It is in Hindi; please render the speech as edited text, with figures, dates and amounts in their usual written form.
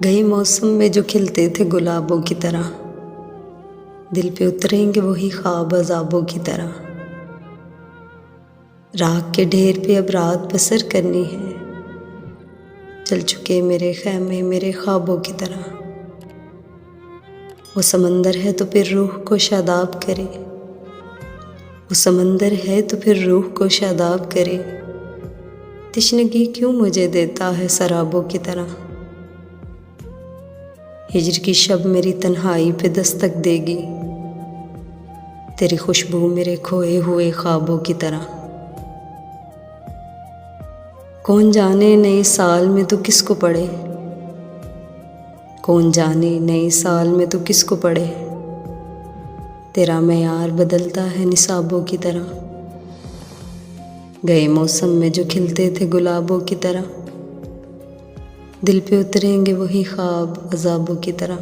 गए मौसम में जो खिलते थे गुलाबों की तरह, दिल पे उतरेंगे वही ख्वाब अज़ाबों की तरह। राख के ढेर पे अब रात बसर करनी है, चल चुके मेरे ख़ैमे मेरे ख्वाबों की तरह। वो समंदर है तो फिर रूह को शादाब करे, वो समंदर है तो फिर रूह को शादाब करे। तिश्नगी क्यों मुझे देता है शराबों की तरह। हिजर की शब मेरी तन्हाई पे दस्तक देगी, तेरी खुशबू मेरे खोए हुए ख्वाबों की तरह। कौन जाने नए साल में तू किसको पढ़े, कौन जाने नए साल में तू किसको पढ़े। तेरा मयार बदलता है निसाबों की तरह। गए मौसम में जो खिलते थे गुलाबों की तरह, दिल पे उतरेंगे वही ख्वाब अज़ाबों की तरह।